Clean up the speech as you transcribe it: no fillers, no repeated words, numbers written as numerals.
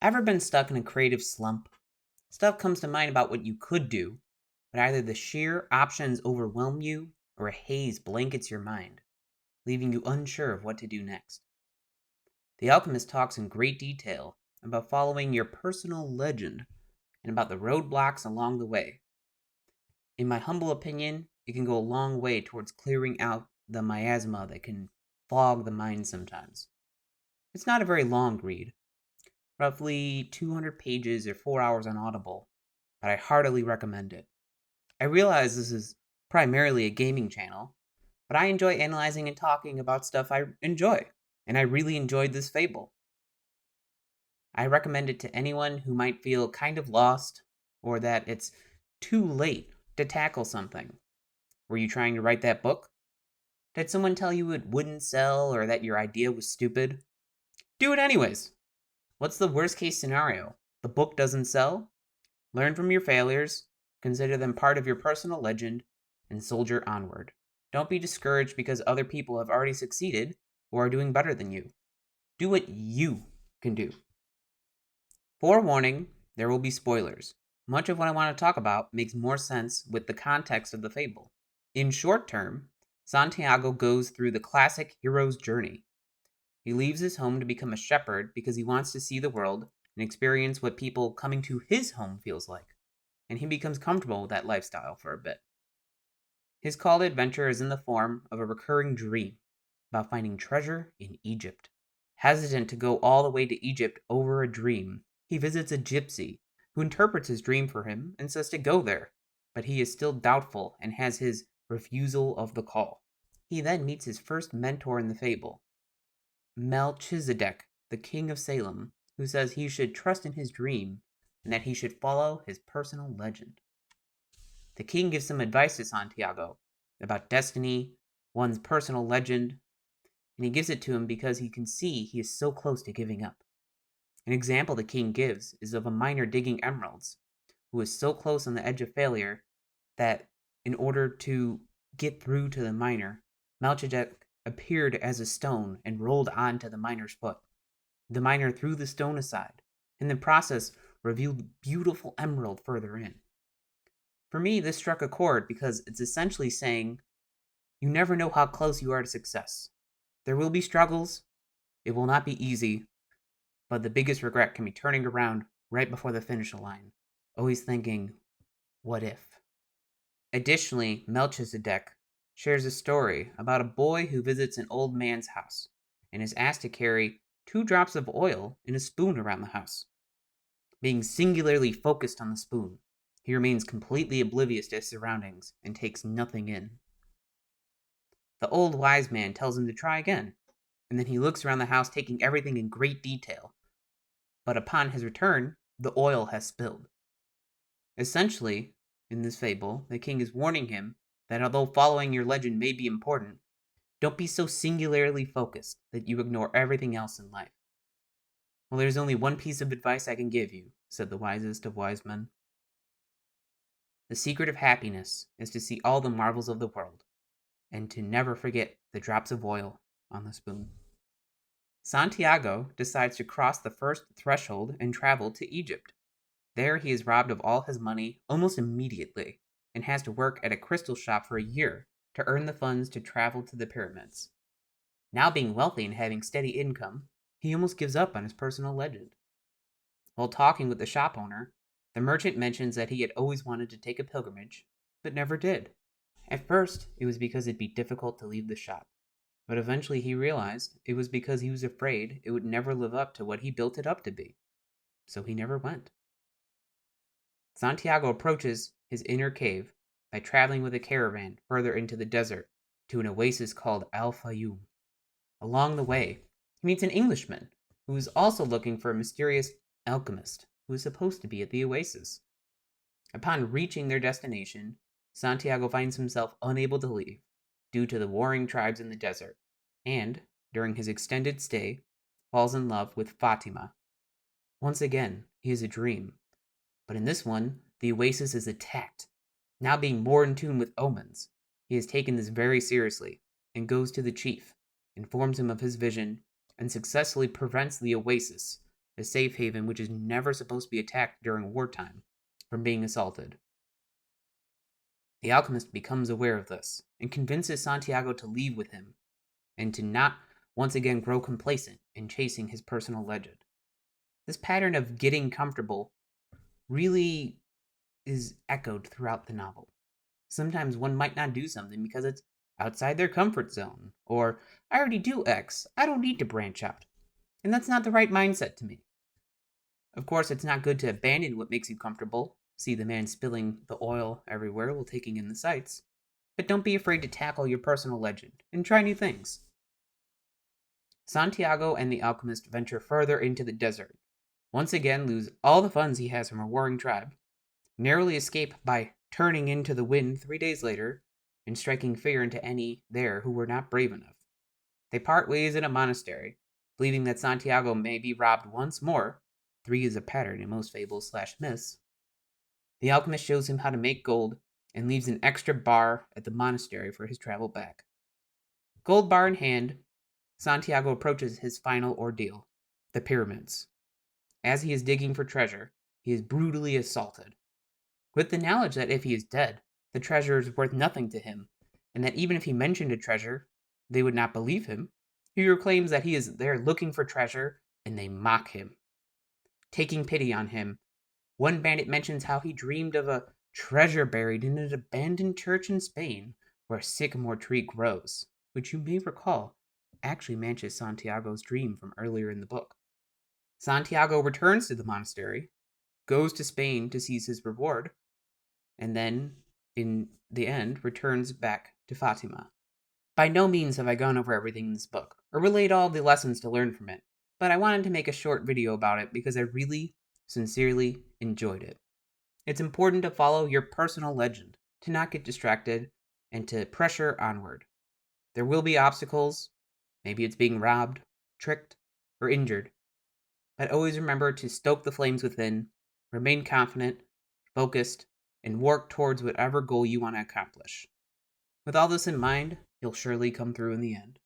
Ever been stuck in a creative slump? Stuff comes to mind about what you could do, but either the sheer options overwhelm you or a haze blankets your mind, leaving you unsure of what to do next. The Alchemist talks in great detail about following your personal legend and about the roadblocks along the way. In my humble opinion, it can go a long way towards clearing out the miasma that can fog the mind sometimes. It's not a very long read, roughly 200 pages or 4 hours on Audible, but I heartily recommend it. I realize this is primarily a gaming channel, but I enjoy analyzing and talking about stuff I enjoy, and I really enjoyed this fable. I recommend it to anyone who might feel kind of lost, or that it's too late to tackle something. Were you trying to write that book? Did someone tell you it wouldn't sell or that your idea was stupid? Do it anyways. What's the worst case scenario? The book doesn't sell? Learn from your failures, consider them part of your personal legend, and soldier onward. Don't be discouraged because other people have already succeeded or are doing better than you. Do what you can do. Forewarning, there will be spoilers. Much of what I want to talk about makes more sense with the context of the fable. In short term, Santiago goes through the classic hero's journey. He leaves his home to become a shepherd because he wants to see the world and experience what people coming to his home feels like, and he becomes comfortable with that lifestyle for a bit. His call to adventure is in the form of a recurring dream about finding treasure in Egypt. Hesitant to go all the way to Egypt over a dream, he visits a gypsy who interprets his dream for him and says to go there, but he is still doubtful and has his refusal of the call. He then meets his first mentor in the fable, Melchizedek, the king of Salem, who says he should trust in his dream and that he should follow his personal legend. The king gives some advice to Santiago about destiny, one's personal legend, and he gives it to him because he can see he is so close to giving up. An example the king gives is of a miner digging emeralds, who is so close on the edge of failure that in order to get through to the miner, Melchizedek appeared as a stone and rolled onto the miner's foot. The miner threw the stone aside, and the process revealed the beautiful emerald further in. For me, this struck a chord because it's essentially saying, you never know how close you are to success. There will be struggles, it will not be easy, but the biggest regret can be turning around right before the finish line, always thinking, what if? Additionally, Melchizedek shares a story about a boy who visits an old man's house and is asked to carry 2 drops of oil in a spoon around the house. Being singularly focused on the spoon, he remains completely oblivious to his surroundings and takes nothing in. The old wise man tells him to try again, and then he looks around the house taking everything in great detail. But upon his return, the oil has spilled. Essentially, in this fable, the king is warning him that although following your legend may be important, don't be so singularly focused that you ignore everything else in life. Well, there's only one piece of advice I can give you, said the wisest of wise men. The secret of happiness is to see all the marvels of the world, and to never forget the drops of oil on the spoon. Santiago decides to cross the first threshold and travel to Egypt. There he is robbed of all his money almost immediately, and has to work at a crystal shop for a year to earn the funds to travel to the pyramids. Now being wealthy and having steady income, he almost gives up on his personal legend. While talking with the shop owner, the merchant mentions that he had always wanted to take a pilgrimage, but never did. At first, it was because it'd be difficult to leave the shop, but eventually he realized it was because he was afraid it would never live up to what he built it up to be. So he never went. Santiago approaches his inner cave by traveling with a caravan further into the desert to an oasis called Al-Fayoum. Along the way, he meets an Englishman who is also looking for a mysterious alchemist who is supposed to be at the oasis. Upon reaching their destination, Santiago finds himself unable to leave due to the warring tribes in the desert, and, during his extended stay, falls in love with Fatima. Once again, he has a dream, but in this one, the oasis is attacked. Now being more in tune with omens, he has taken this very seriously and goes to the chief, informs him of his vision, and successfully prevents the oasis a safe haven which is never supposed to be attacked during wartime, from being assaulted. The alchemist becomes aware of this and convinces Santiago to leave with him and to not once again grow complacent in chasing his personal legend. This pattern of getting comfortable really is echoed throughout the novel. Sometimes one might not do something because it's outside their comfort zone, or I already do X, I don't need to branch out. And that's not the right mindset to me. Of course, it's not good to abandon what makes you comfortable. See the man spilling the oil everywhere while taking in the sights. But don't be afraid to tackle your personal legend and try new things. Santiago and the alchemist venture further into the desert, once again lose all the funds he has from a warring tribe, narrowly escape by turning into the wind 3 days later and striking fear into any there who were not brave enough. They part ways in a monastery, believing that Santiago may be robbed once more. 3 is a pattern in most fables/myths. The alchemist shows him how to make gold and leaves an extra bar at the monastery for his travel back. Gold bar in hand, Santiago approaches his final ordeal, the pyramids. As he is digging for treasure, he is brutally assaulted. With the knowledge that if he is dead, the treasure is worth nothing to him, and that even if he mentioned a treasure, they would not believe him, he proclaims that he is there looking for treasure, and they mock him. Taking pity on him, one bandit mentions how he dreamed of a treasure buried in an abandoned church in Spain where a sycamore tree grows, which you may recall actually matches Santiago's dream from earlier in the book. Santiago returns to the monastery, goes to Spain to seize his reward, and then, in the end, returns back to Fatima. By no means have I gone over everything in this book, or relayed all the lessons to learn from it, but I wanted to make a short video about it because I really, sincerely enjoyed it. It's important to follow your personal legend, to not get distracted, and to pressure onward. There will be obstacles. Maybe it's being robbed, tricked, or injured. But always remember to stoke the flames within, remain confident, focused, and work towards whatever goal you want to accomplish. With all this in mind, you'll surely come through in the end.